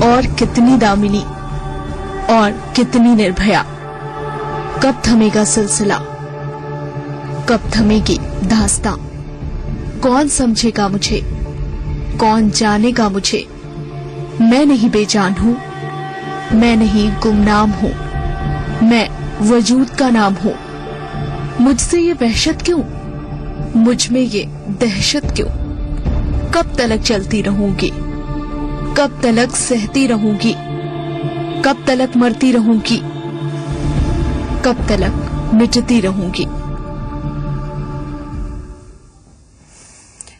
और कितनी दामिनी और कितनी निर्भया। कब थमेगा सिलसिला, कब थमेगी दास्तां। कौन समझेगा मुझे, कौन जानेगा मुझे। मैं नहीं बेजान हूँ, मैं नहीं गुमनाम हूँ, मैं वजूद का नाम हूँ। मुझसे ये वहशत क्यों, मुझ में ये दहशत क्यों। कब तलक चलती रहूंगी, कब तलक सहती रहूंगी, कब तलक मरती रहूंगी, कब तलक मिटती रहूंगी।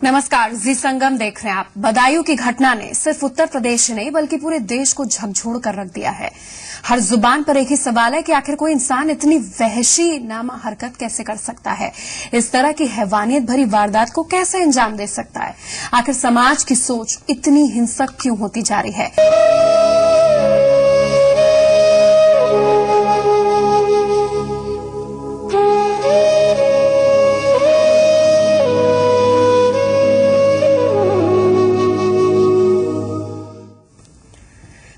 नमस्कार, जी संगम देख रहे हैं आप। बदायूं की घटना ने सिर्फ उत्तर प्रदेश नहीं बल्कि पूरे देश को झकझोर कर रख दिया है। हर जुबान पर एक ही सवाल है कि आखिर कोई इंसान इतनी वहशी नामा हरकत कैसे कर सकता है, इस तरह की हैवानियत भरी वारदात को कैसे अंजाम दे सकता है। आखिर समाज की सोच इतनी हिंसक क्यों होती जा रही है।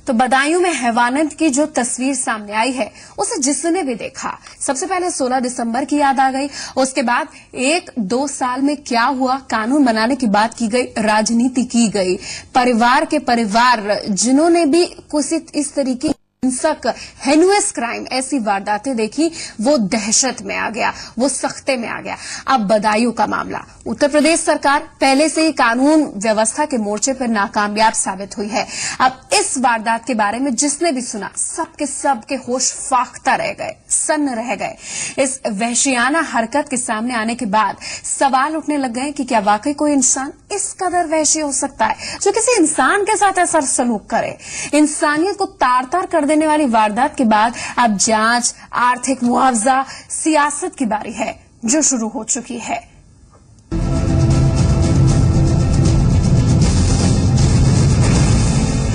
तो बदायूं में हैवानियत की जो तस्वीर सामने आई है उसे जिसने भी देखा सबसे पहले 16 दिसंबर की याद आ गई। उसके बाद 1-2 साल में क्या हुआ, कानून बनाने की बात की गई, राजनीति की गई, परिवार के परिवार जिन्होंने भी कुछ इस तरीके हिंसक हेनुअस क्राइम ऐसी वारदातें देखी, वो दहशत में आ गया, वो सख्ते में आ गया। अब बदायूं का मामला, उत्तर प्रदेश सरकार पहले से ही कानून व्यवस्था के मोर्चे पर नाकामयाब साबित हुई है। अब इस वारदात के बारे में जिसने भी सुना सबके होश फाख्ता रह गए, सन्न रह गए। इस वहशियाना हरकत के सामने आने के बाद सवाल उठने लग गए कि क्या वाकई कोई इंसान इस कदर वहशी हो सकता है जो किसी इंसान के साथ ऐसा सलूक करे। इंसानियत को तार तार कर देने वाली वारदात के बाद अब जांच, आर्थिक मुआवजा, सियासत की बारी है जो शुरू हो चुकी है।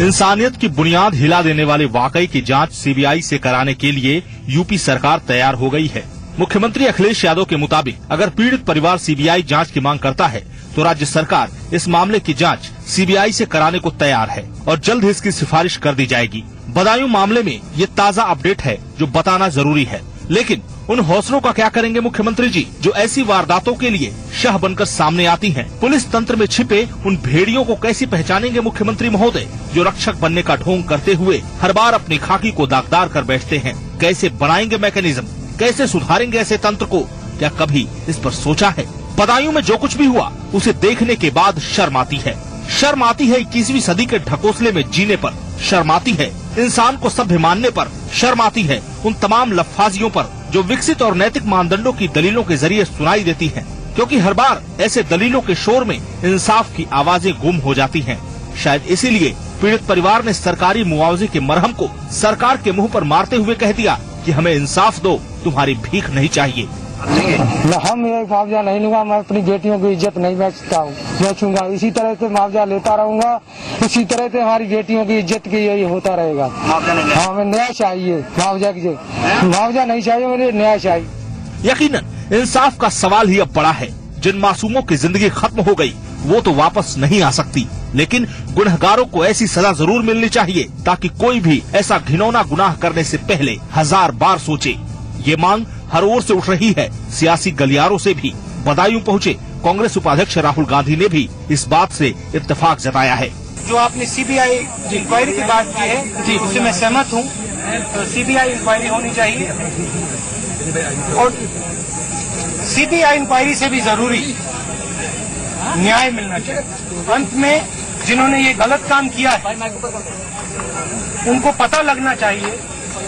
इंसानियत की बुनियाद हिला देने वाली वाकई की जांच सीबीआई से कराने के लिए यूपी सरकार तैयार हो गई है। मुख्यमंत्री अखिलेश यादव के मुताबिक अगर पीड़ित परिवार सीबीआई जांच की मांग करता है तो राज्य सरकार इस मामले की जांच सीबीआई से कराने को तैयार है और जल्द ही इसकी सिफारिश कर दी जाएगी। बदायूं मामले में ये ताजा अपडेट है जो बताना जरूरी है। लेकिन उन हौसलों का क्या करेंगे मुख्यमंत्री जी जो ऐसी वारदातों के लिए शह बनकर सामने आती हैं? पुलिस तंत्र में छिपे उन भेड़ियों को कैसे पहचानेंगे मुख्यमंत्री महोदय जो रक्षक बनने का ढोंग करते हुए हर बार अपनी खाकी को दागदार कर बैठते हैं? कैसे बनाएंगे मैकेनिज्म, कैसे सुधारेंगे ऐसे तंत्र को? क्या कभी इस पर सोचा है? बदायूं में जो कुछ भी हुआ उसे देखने के बाद शर्म आती है। शर्म आती है 21वीं सदी के ढकोसले में जीने पर, शर्म आती है इंसान को सभ्य मानने पर, शर्म आती है उन तमाम लफ्फाजियों पर जो विकसित और नैतिक मानदंडों की दलीलों के जरिए सुनाई देती हैं, क्योंकि हर बार ऐसे दलीलों के शोर में इंसाफ की आवाजें गुम हो जाती हैं। शायद इसीलिए पीड़ित परिवार ने सरकारी मुआवजे के मरहम को सरकार के मुंह पर मारते हुए कह दिया कि हमें इंसाफ दो, तुम्हारी भीख नहीं चाहिए। हम ये मुआवजा नहीं लूंगा, मैं अपनी बेटियों की इज्जत नहीं बेचूंगा। इसी तरह से मुआवजा लेता रहूंगा, इसी तरह से हमारी बेटियों की इज्जत की यही होता रहेगा। हमें न्याय चाहिए, मुआवजा नहीं चाहिए, मुझे न्याय चाहिए। यकीनन इंसाफ का सवाल ही अब बड़ा है। जिन मासूमों की जिंदगी खत्म हो गई वो तो वापस नहीं आ सकती, लेकिन गुनहगारों को ऐसी सजा जरूर मिलनी चाहिए ताकि कोई भी ऐसा घिनौना गुनाह करने से पहले 1000 बार सोचे। ये मांग हर ओर से उठ रही है, सियासी गलियारों से भी। बदायूं पहुंचे कांग्रेस उपाध्यक्ष राहुल गांधी ने भी इस बात से इत्तेफाक जताया है। जो आपने सीबीआई इंक्वायरी की बात की है जी, उससे मैं सहमत हूँ। तो सीबीआई इंक्वायरी होनी चाहिए और सीबीआई इंक्वायरी से भी जरूरी न्याय मिलना चाहिए। अंत में जिन्होंने ये गलत काम किया है उनको पता लगना चाहिए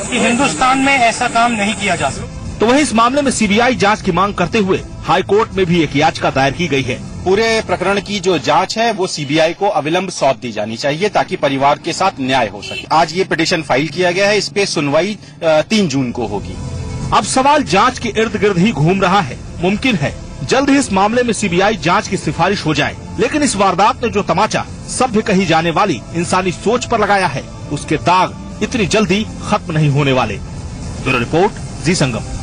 कि हिंदुस्तान में ऐसा काम नहीं किया जा सकता। तो वहीं इस मामले में सीबीआई जांच की मांग करते हुए हाई कोर्ट में भी एक याचिका दायर की गई है। पूरे प्रकरण की जो जांच है वो सीबीआई को अविलंब सौंप दी जानी चाहिए ताकि परिवार के साथ न्याय हो सके। आज ये पिटीशन फाइल किया गया है, इस पे सुनवाई 3 जून को होगी। अब सवाल जांच के इर्द गिर्द ही घूम रहा है। मुमकिन है जल्द ही इस मामले में सीबीआई जांच की सिफारिश हो जाए, लेकिन इस वारदात ने जो तमाचा सभ्य कही जाने वाली इंसानी सोच पर लगाया है उसके दाग इतनी जल्दी खत्म नहीं होने वाले। ब्यूरो रिपोर्ट, जी संगम।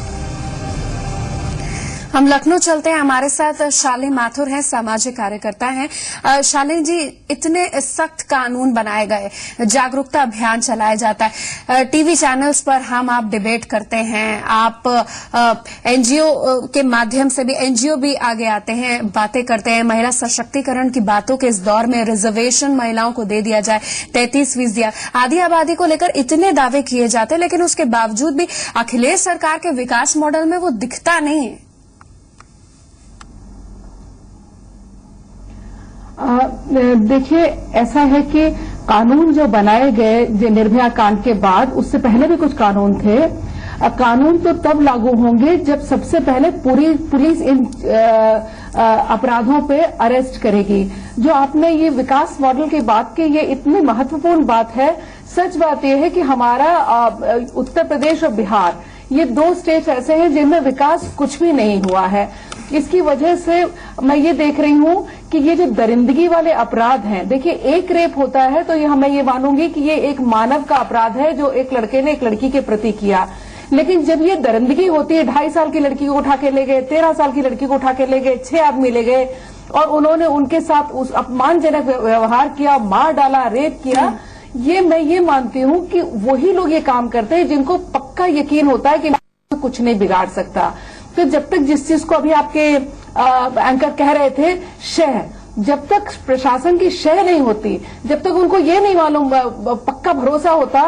हम लखनऊ चलते हैं, हमारे साथ शालिनी माथुर हैं, सामाजिक कार्यकर्ता हैं। शालिनी जी, इतने सख्त कानून बनाए गए, जागरूकता अभियान चलाया जाता है, टीवी चैनल्स पर हम आप डिबेट करते हैं, आप एनजीओ के माध्यम से भी, एनजीओ भी आगे आते हैं, बातें करते हैं, महिला सशक्तिकरण की बातों के इस दौर में रिजर्वेशन महिलाओं को दे दिया जाए, 33% आधी आबादी को लेकर इतने दावे किए जाते हैं, लेकिन उसके बावजूद भी अखिलेश सरकार के विकास मॉडल में वो दिखता नहीं है। देखिए, ऐसा है कि कानून जो बनाए गए जो निर्भया कांड के बाद, उससे पहले भी कुछ कानून थे। कानून तो तब लागू होंगे जब सबसे पहले पूरी पुलिस इन अपराधों पे अरेस्ट करेगी। जो आपने ये विकास मॉडल की बात की, ये इतनी महत्वपूर्ण बात है। सच बात यह है कि हमारा उत्तर प्रदेश और बिहार, ये 2 स्टेट ऐसे हैं जिनमें विकास कुछ भी नहीं हुआ है। इसकी वजह से मैं ये देख रही हूं कि ये जो दरिंदगी वाले अपराध हैं, देखिए एक रेप होता है तो मैं ये मानूंगी कि ये एक मानव का अपराध है जो एक लड़के ने एक लड़की के प्रति किया। लेकिन जब ये दरिंदगी होती है, 2.5 साल की लड़की को उठा के ले गए, 13 साल की लड़की को उठा के ले गए, 6 आदमी ले गए और उन्होंने उनके साथ उस अपमानजनक व्यवहार किया, मार डाला, रेप किया, मैं ये मानती हूं कि वही लोग ये काम करते हैं जिनको पक्का यकीन होता है कि कुछ नहीं बिगाड़ सकता। तो जब तक जिस चीज को अभी आपके एंकर कह रहे थे, शह, जब तक प्रशासन की शह नहीं होती, जब तक उनको ये नहीं मालूम, पक्का भरोसा होता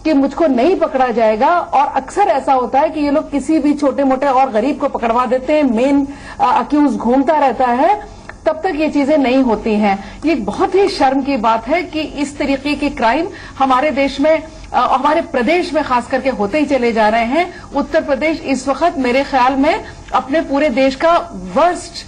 कि मुझको नहीं पकड़ा जाएगा, और अक्सर ऐसा होता है कि ये लोग किसी भी छोटे मोटे और गरीब को पकड़वा देते हैं, मेन अक्यूज घूमता रहता है, तब तक ये चीजें नहीं होती हैं। ये बहुत ही शर्म की बात है कि इस तरीके के क्राइम हमारे देश में, हमारे प्रदेश में खास करके होते ही चले जा रहे हैं। उत्तर प्रदेश इस वक्त मेरे ख्याल में अपने पूरे देश का वर्स्ट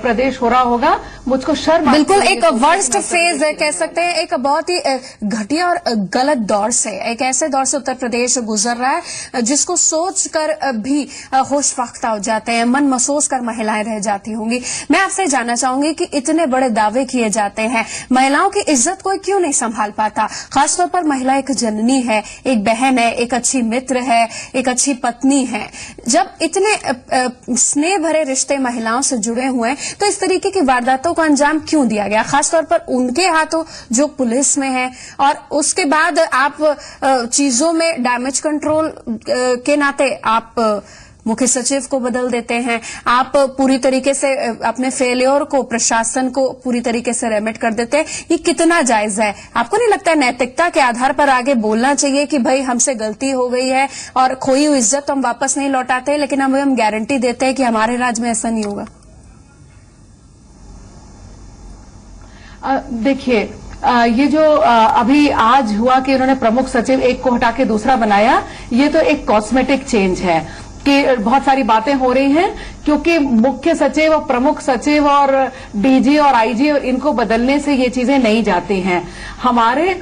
प्रदेश हो रहा होगा। मुझको शर्म, बिल्कुल एक वर्स्ट फेज कह सकते हैं, एक बहुत ही घटिया और गलत दौर से, एक ऐसे दौर से उत्तर प्रदेश गुजर रहा है जिसको सोचकर भी होश फाख्ता हो जाते हैं, मन महसूस कर महिलाएं रह जाती होंगी। मैं आपसे जानना चाहूंगी कि इतने बड़े दावे किए जाते हैं, महिलाओं की इज्जत कोई क्यों नहीं संभाल पाता? खासतौर पर महिला एक जननी है, एक बहन है, एक अच्छी मित्र है, एक अच्छी पत्नी है। जब इतने स्नेह भरे रिश्ते महिलाओं से जुड़े हुए हैं, तो इस तरीके की वारदातों को अंजाम क्यों दिया गया, खासतौर पर उनके हाथों जो पुलिस में है? और उसके बाद आप चीजों में डैमेज कंट्रोल के नाते आप मुख्य सचिव को बदल देते हैं, आप पूरी तरीके से अपने फेलियर को, प्रशासन को पूरी तरीके से रेमिट कर देते हैं। ये कितना जायज है? आपको नहीं लगता नैतिकता के आधार पर आगे बोलना चाहिए कि भाई हमसे गलती हो गई है और खोई हुई इज्जत तो हम वापस नहीं लौटाते, लेकिन हम गारंटी देते हैं कि हमारे राज्य में ऐसा नहीं होगा? देखिए, ये जो अभी आज हुआ कि उन्होंने प्रमुख सचिव एक को हटा के दूसरा बनाया, ये तो एक कॉस्मेटिक चेंज है कि बहुत सारी बातें हो रही हैं, क्योंकि मुख्य सचिव और प्रमुख सचिव और डीजी और आईजी इनको बदलने से ये चीजें नहीं जाती हैं। हमारे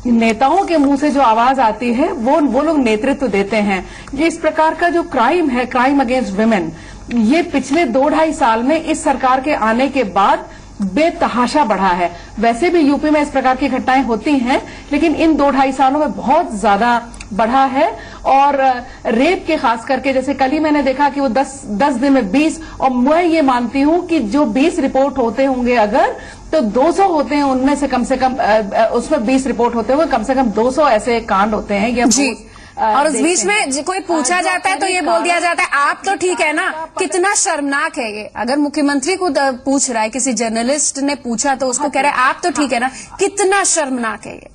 नेताओं के मुंह से जो आवाज आती है वो लोग नेतृत्व देते हैं। ये इस प्रकार का जो क्राइम है, क्राइम अगेंस्ट विमेन, ये पिछले 2-2.5 साल में इस सरकार के आने के बाद बेतहाशा बढ़ा है। वैसे भी यूपी में इस प्रकार की घटनाएं होती हैं, लेकिन इन 2-2.5 सालों में बहुत ज्यादा बढ़ा है। और रेप के खास करके, जैसे कल ही मैंने देखा कि वो 10 दिन में 20, और मैं ये मानती हूं कि जो 20 रिपोर्ट होते होंगे अगर, तो 200 होते हैं उनमें से कम उसमें 20 रिपोर्ट होते हुए कम से कम 200 ऐसे कांड होते हैं। या जी, और उस बीच में कोई पूछा जाता है तो ये बोल दिया जाता है आप तो ठीक है ना। कितना शर्मनाक है ये। अगर मुख्यमंत्री को पूछ रहा है, किसी जर्नलिस्ट ने पूछा तो उसको कह रहा है आप तो ठीक है ना, कितना शर्मनाक है ये।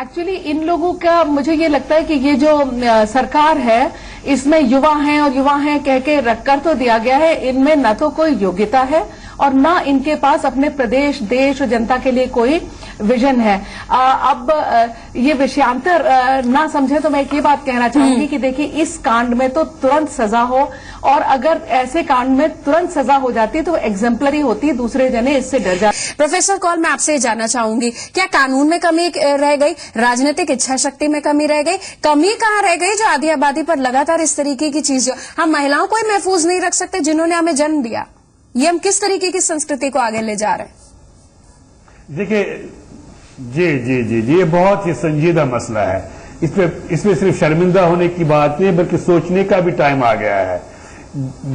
एक्चुअली इन लोगों का मुझे ये लगता है कि ये जो सरकार है, इसमें युवा हैं और युवा हैं कह के रखकर तो दिया गया है, इनमें न तो कोई योग्यता है और न इनके पास अपने प्रदेश, देश और जनता के लिए कोई विजन है। अब ये विषयांतर ना समझे तो मैं एक ये बात कहना चाहूंगी कि देखिए, इस कांड में तो तुरंत सजा हो, और अगर ऐसे कांड में तुरंत सजा हो जाती है तो एग्जाम्पलरी होती है, दूसरे जने इससे डर जाते। प्रोफेसर कौल, मैं आपसे जानना चाहूंगी, क्या कानून में कमी रह गई, राजनीतिक इच्छा शक्ति में कमी रह गई? कमी कहाँ रह गई जो आधी आबादी पर लगातार इस तरीके की चीज, हम महिलाओं को ही महफूज नहीं रख सकते जिन्होंने हमें जन्म दिया? ये हम किस तरीके की संस्कृति को आगे ले जा रहे हैं? देखिए, जी, ये बहुत ही संजीदा मसला है। इसमें सिर्फ शर्मिंदा होने की बात नहीं है, बल्कि सोचने का भी टाइम आ गया है।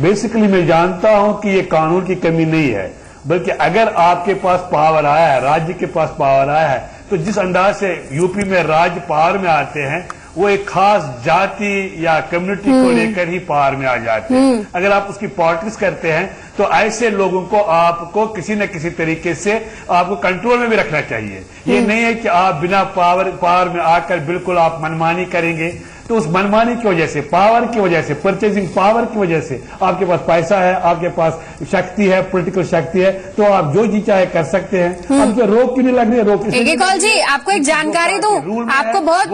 बेसिकली मैं जानता हूं कि ये कानून की कमी नहीं है, बल्कि अगर आपके पास पावर आया है, राज्य के पास पावर आया है, तो जिस अंदाज से यूपी में राज्य पावर में आते हैं वो एक खास जाति या कम्युनिटी को लेकर ही पावर में आ जाते हैं। अगर आप उसकी पॉलिटिक्स करते हैं तो ऐसे लोगों को आपको किसी न किसी तरीके से आपको कंट्रोल में भी रखना चाहिए। ये नहीं है कि आप बिना पावर में आकर बिल्कुल आप मनमानी करेंगे। तो उस मनमानी की वजह से, पावर की वजह से, परचेजिंग पावर की वजह से, आपके पास पैसा है, आपके पास शक्ति है, पॉलिटिकल शक्ति है, तो आप जो जी चाहे कर सकते हैं। अब तो रोक क्यों नहीं लग रही है? रोक कौल जी, आपको एक जानकारी दूं, आपको बहुत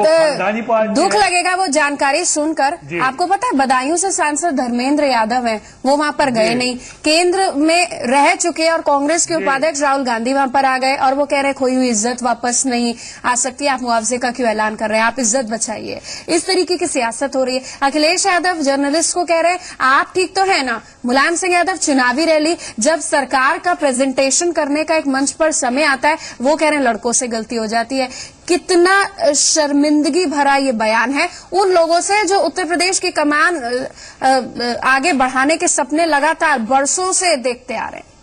दुख लगेगा वो जानकारी सुनकर। आपको पता है बदायूं से सांसद धर्मेंद्र यादव हैं, वो वहां पर गए नहीं, केंद्र में रह चुके और कांग्रेस के उपाध्यक्ष राहुल गांधी वहां पर आ गए और वो कह रहे खोई हुई इज्जत वापस नहीं आ सकती, आप मुआवजे का क्यों ऐलान कर रहे हैं, आप इज्जत बचाइए। इस तरीके की सियासत हो रही है। अखिलेश यादव जर्नलिस्ट को कह रहे हैं आप ठीक तो है ना। मुलायम सिंह यादव चुनावी रैली, जब सरकार का प्रेजेंटेशन करने का एक मंच पर समय आता है, वो कह रहे हैं लड़कों से गलती हो जाती है। कितना शर्मिंदगी भरा ये बयान है उन लोगों से जो उत्तर प्रदेश की कमान आगे बढ़ाने के सपने लगातार बरसों से देखते आ रहे हैं।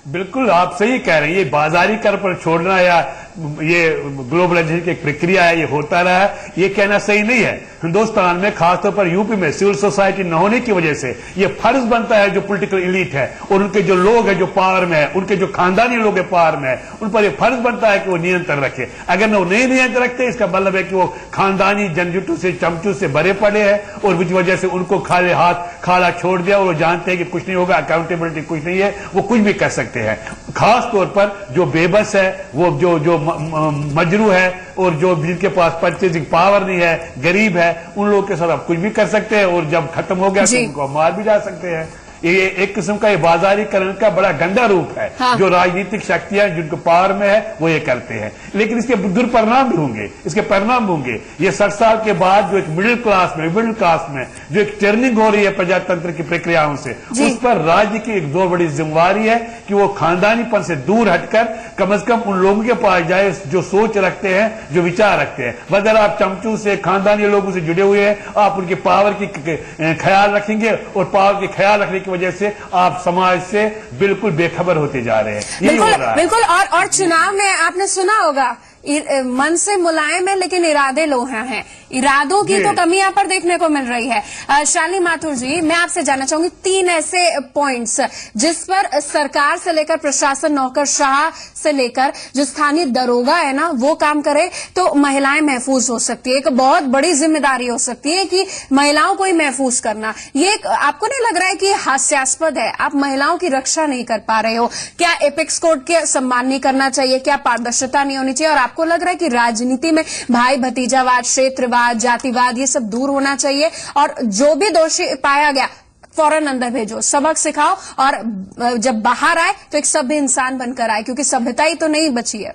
बिल्कुल आप सही कह रहे हैं। ये बाजारी कर पर छोड़ना या ये ग्लोबलाइजेशन की एक प्रक्रिया है, ये होता रहा है, ये कहना सही नहीं है। हिंदुस्तान में खासतौर पर यूपी में सिविल सोसाइटी न होने की वजह से ये फर्ज बनता है जो पॉलिटिकल एलीट है और उनके जो लोग हैं जो पावर में है, उनके जो खानदानी लोग हैं पावर में है, उन पर ये फर्ज बनता है कि वो नियंत्रण रखे। अगर वो नहीं नियंत्रण रखते इसका मतलब है कि वो खानदानी जनजुटू से चमचू से भरे पड़े हैं और जिस वजह से उनको खाली हाथ खाला छोड़ दिया और वो जानते हैं कि कुछ नहीं होगा, अकाउंटेबिलिटी कुछ नहीं है, वो कुछ भी कर सकते हैं। खास तौर पर जो बेबस है, वो जो मजरू है और जो जिनके पास परचेजिंग पावर नहीं है, गरीब है, उन लोगों के साथ आप कुछ भी कर सकते हैं और जब खत्म हो गया तो उनको मार भी जा सकते हैं। ये एक किस्म का ये बाजारीकरण का बड़ा गंदा रूप है। जो राजनीतिक शक्तियां जिनको पावर में है वो ये करते हैं, लेकिन इसके दुष्परिणाम भी होंगे, इसके परिणाम होंगे। ये 60 साल के बाद जो एक मिडिल क्लास में जो एक टर्निंग हो रही है प्रजातंत्र की प्रक्रियाओं से, उस पर राज्य की एक दो बड़ी जिम्मेवारी है कि वो खानदानीपन से दूर हटकर कम से कम उन लोगों के पास जाए जो सोच रखते हैं, जो विचार रखते हैं। अगर आप चमचू से, खानदानी लोगों से जुड़े हुए हैं, आप उनके पावर की ख्याल रखेंगे और पावर के ख्याल रखने की वजह से आप समाज से बिल्कुल बेखबर होते जा रहे हैं। यही हो रहा है। बिल्कुल। और चुनाव में आपने सुना होगा मन से मुलायम है लेकिन इरादे लोहा हैं। इरादों की तो कमी यहाँ पर देखने को मिल रही है। शालिनी माथुर जी, मैं आपसे जानना चाहूंगी 3 ऐसे पॉइंट्स जिस पर सरकार से लेकर प्रशासन, नौकरशाह से लेकर जो स्थानीय दरोगा है ना, वो काम करे तो महिलाएं महफूज हो सकती है। एक बहुत बड़ी जिम्मेदारी हो सकती है कि महिलाओं को ही महफूज करना। ये आपको नहीं लग रहा है कि हास्यास्पद है? आप महिलाओं की रक्षा नहीं कर पा रहे हो। क्या एपेक्स कोड के सम्मान नहीं करना चाहिए? क्या पारदर्शिता नहीं होनी चाहिए? और आपको लग रहा है कि राजनीति में भाई भतीजावाद, क्षेत्रवाद, जातिवाद, ये सब दूर होना चाहिए और जो भी दोषी पाया गया फौरन अंदर भेजो, सबक सिखाओ और जब बाहर आए तो एक सभ्य इंसान बनकर आए, क्योंकि सभ्यता ही तो नहीं बची है।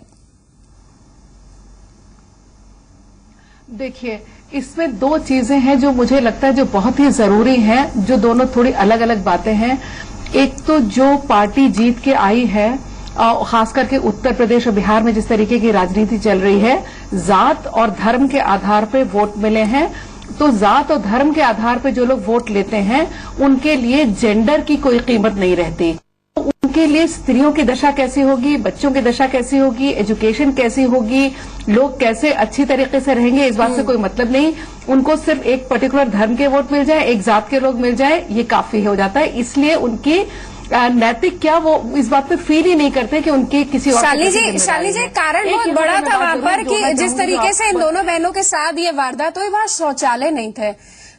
देखिए, इसमें 2 चीजें हैं जो मुझे लगता है जो बहुत ही जरूरी हैं, जो दोनों थोड़ी अलग अलग बातें हैं। एक तो जो पार्टी जीत के आई है, खास करके उत्तर प्रदेश और बिहार में जिस तरीके की राजनीति चल रही है, जात और धर्म के आधार पर वोट मिले हैं, तो जात और धर्म के आधार पर जो लोग वोट लेते हैं उनके लिए जेंडर की कोई कीमत नहीं रहती। उनके लिए स्त्रियों की दशा कैसी होगी, बच्चों की दशा कैसी होगी, एजुकेशन कैसी होगी, लोग कैसे अच्छी तरीके से रहेंगे, इस बात से कोई मतलब नहीं। उनको सिर्फ एक पर्टिकुलर धर्म के वोट मिल जाए, एक जात के लोग मिल जाए, ये काफी हो जाता है। इसलिए उनकी नैतिक क्या वो इस बात पे फील ही नहीं करते कि उनकी किसी और शाली जी कारण बहुत बड़ा था वहां पर कि जिस तरीके से इन दोनों बहनों के साथ ये वारदात हुई, वहां शौचालय नहीं थे।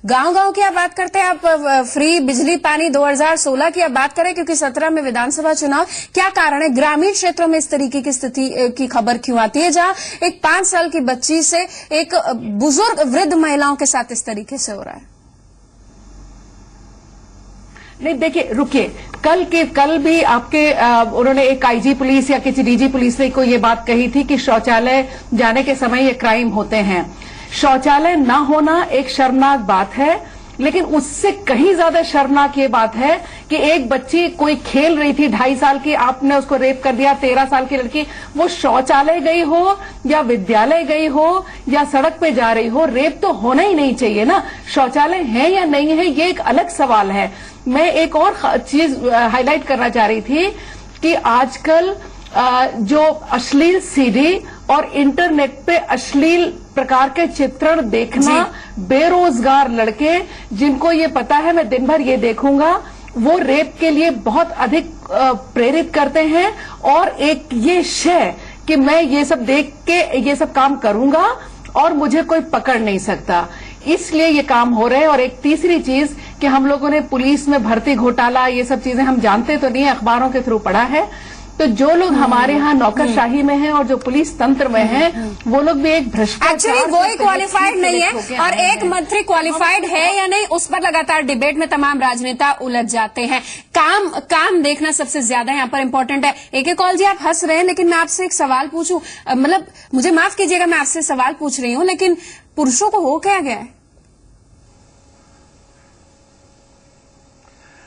गांव-गांव की आप बात करते हैं, आप फ्री बिजली पानी 2016 की आप बात करें, क्योंकि 17 में विधानसभा चुनाव, क्या कारण है ग्रामीण क्षेत्रों में इस तरीके की स्थिति की खबर क्यों आती है, जहां एक 5 साल की बच्ची से एक बुजुर्ग वृद्ध महिलाओं के साथ इस तरीके से हो रहा है? नहीं, देखिए, रुकिए, कल भी आपके उन्होंने एक आईजी पुलिस या किसी डीजी पुलिस ने को ये बात कही थी कि शौचालय जाने के समय ये क्राइम होते हैं। शौचालय ना होना एक शर्मनाक बात है लेकिन उससे कहीं ज्यादा शर्मनाक ये बात है कि एक बच्ची कोई खेल रही थी 2.5 साल की, आपने उसको रेप कर दिया। 13 साल की लड़की, वो शौचालय गई हो या विद्यालय गई हो या सड़क पे जा रही हो, रेप तो होना ही नहीं चाहिए ना। शौचालय है या नहीं है ये एक अलग सवाल है। मैं एक और चीज हाईलाइट करना चाह रही थी कि आजकल जो अश्लील सीडी और इंटरनेट पे अश्लील प्रकार के चित्रण देखना, बेरोजगार लड़के जिनको ये पता है मैं दिन भर ये देखूंगा, वो रेप के लिए बहुत अधिक प्रेरित करते हैं। और एक ये शय कि मैं ये सब देख के ये सब काम करूंगा और मुझे कोई पकड़ नहीं सकता, इसलिए ये काम हो रहे हैं। और एक तीसरी चीज कि हम लोगों ने पुलिस में भर्ती घोटाला, ये सब चीजें हम जानते तो नहीं है, अखबारों के थ्रू पढ़ा है। तो जो लोग हमारे यहाँ नौकरशाही में हैं और जो पुलिस तंत्र में हैं, वो लोग भी एक भ्रष्टाचार, एक्चुअली वो ही क्वालिफाइड नहीं है और एक मंत्री क्वालिफाइड है या नहीं, उस पर लगातार डिबेट में तमाम राजनेता उलझ जाते हैं। काम देखना सबसे ज्यादा यहाँ पर इम्पोर्टेंट है। एक कॉल जी, आप हंस रहे हैं, लेकिन मैं आपसे एक सवाल पूछूं, मतलब मुझे माफ कीजिएगा मैं आपसे सवाल पूछ रही हूँ, लेकिन पुरुषों को हो क्या गया है?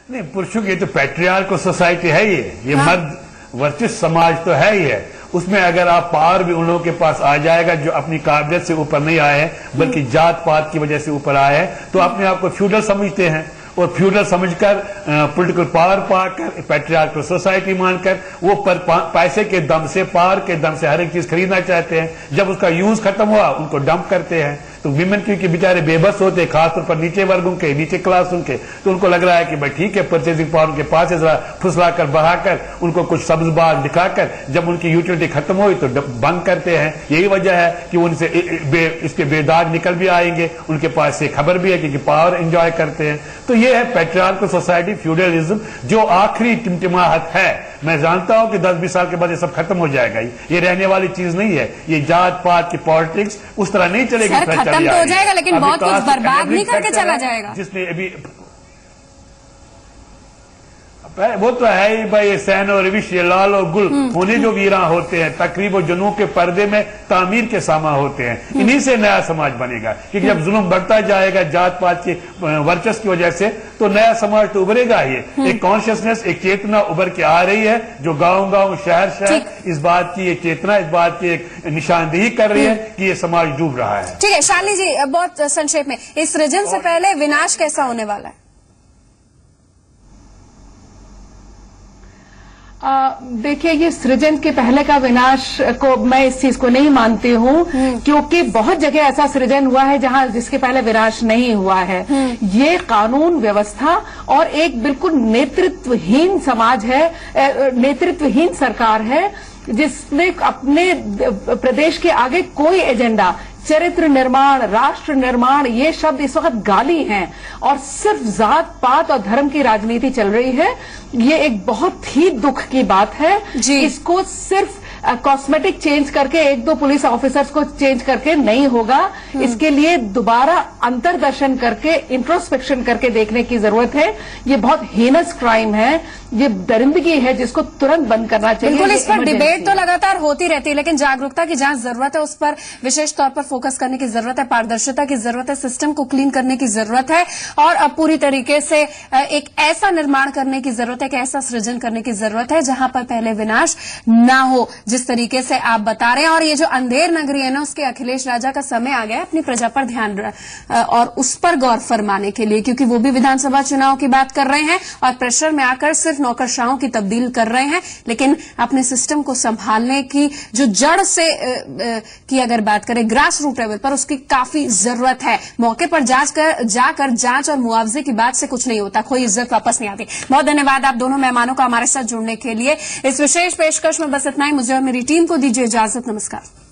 नहीं, पुरुषों की तो पैट्रियार्कल सोसाइटी है ये मर्द वर्चस्व समाज तो है ही है। उसमें अगर आप पावर भी उन लोगों के पास आ जाएगा जो अपनी काबिलियत से ऊपर नहीं आए हैं बल्कि जात पात की वजह से ऊपर आए हैं, तो अपने आप को फ्यूडल समझते हैं और फ्यूडल समझकर पॉलिटिकल पावर पाकर, पैट्रियार्कल सोसाइटी मानकर वो पैसे के दम से, पावर के दम से हर एक चीज खरीदना चाहते हैं। जब उसका यूज खत्म हुआ उनको डंप करते हैं। तो विमेन क्योंकि बेचारे बेबस होते हैं, खासतौर पर नीचे वर्गों के, नीचे क्लास उनके, तो उनको लग रहा है कि भाई ठीक है, परचेजिंग पावर उनके पास है, जरा फुसलाकर बढ़ाकर उनको कुछ सब्ज बाग दिखाकर जब उनकी यूटिलिटी खत्म हुई तो बंद करते हैं। यही वजह है कि उनसे इसके बेदाग निकल भी आएंगे, उनके पास से खबर भी है क्योंकि पावर एंजॉय करते हैं। तो ये है पैट्रियार्कल सोसाइटी, फ्यूडलिज्म, जो आखिरी टिमटिमाहट है। मैं जानता हूं कि 10-20 साल के बाद ये सब खत्म हो जाएगा, ये रहने वाली चीज नहीं है। ये जात पात की पॉलिटिक्स उस तरह नहीं चलेगी। खत्म तो हो जाएगा लेकिन बहुत कुछ बर्बाद नहीं करके चला जाएगा। जिसने अभी वो तो है ही भाई, सैन और रविश, ये लाल और गुल होने जो वीरा होते हैं, तकरीब और जुनून के पर्दे में तामीर के सामा होते हैं। इन्हीं से नया समाज बनेगा, क्योंकि जब जुल्म बढ़ता जाएगा जात पात के वर्चस्व की वजह से, तो नया समाज तो उभरेगा ही। एक कॉन्शियसनेस, एक चेतना उभर के आ रही है जो गांव गांव, शहर शहर इस बात की एक चेतना, इस बात की एक निशानदेही कर रही है कि ये समाज डूब रहा है। ठीक है शालिनी जी, बहुत संक्षेप में, इस सृजन से पहले विनाश कैसा होने वाला है? देखिए, ये सृजन के पहले का विनाश को मैं इस चीज को नहीं मानती हूँ, क्योंकि बहुत जगह ऐसा सृजन हुआ है जहां जिसके पहले विनाश नहीं हुआ है। ये कानून व्यवस्था और एक बिल्कुल नेतृत्वहीन समाज है, नेतृत्वहीन सरकार है, जिसने अपने प्रदेश के आगे कोई एजेंडा, चरित्र निर्माण, राष्ट्र निर्माण, ये शब्द इस वक्त गाली हैं और सिर्फ जात पात और धर्म की राजनीति चल रही है। ये एक बहुत ही दुख की बात है। इसको सिर्फ कॉस्मेटिक चेंज करके, 1-2 पुलिस ऑफिसर्स को चेंज करके नहीं होगा। इसके लिए दोबारा अंतर्दर्शन करके, इंट्रोस्पेक्शन करके देखने की जरूरत है। ये बहुत हीनस क्राइम है, ये दरिंदगी है जिसको तुरंत बंद करना चाहिए। बिल्कुल, इस पर डिबेट तो लगातार होती रहती है, लेकिन जागरूकता की जहां जरूरत है उस पर विशेष तौर पर फोकस करने की जरूरत है, पारदर्शिता की जरूरत है, सिस्टम को क्लीन करने की जरूरत है और अब पूरी तरीके से एक ऐसा निर्माण करने की जरूरत है, एक ऐसा सृजन करने की जरूरत है जहां पर पहले विनाश ना हो, जिस तरीके से आप बता रहे हैं। और ये जो अंधेर नगरी है ना, उसके अखिलेश राजा का समय आ गया है अपनी प्रजा पर ध्यान और उस पर गौर फरमाने के लिए, क्योंकि वो भी विधानसभा चुनाव की बात कर रहे हैं और प्रेशर में आकर सिर्फ नौकरशाहों की तब्दील कर रहे हैं, लेकिन अपने सिस्टम को संभालने की जो जड़ से की अगर बात करें, ग्रास रूट लेवल पर, उसकी काफी जरूरत है। मौके पर जाकर जांच और मुआवजे की बात से कुछ नहीं होता, कोई इज्जत वापस नहीं आती। बहुत धन्यवाद आप दोनों मेहमानों का हमारे साथ जुड़ने के लिए। इस विशेष पेशकश में बस इतना ही। मुझे और मेरी टीम को दीजिए इजाजत। नमस्कार।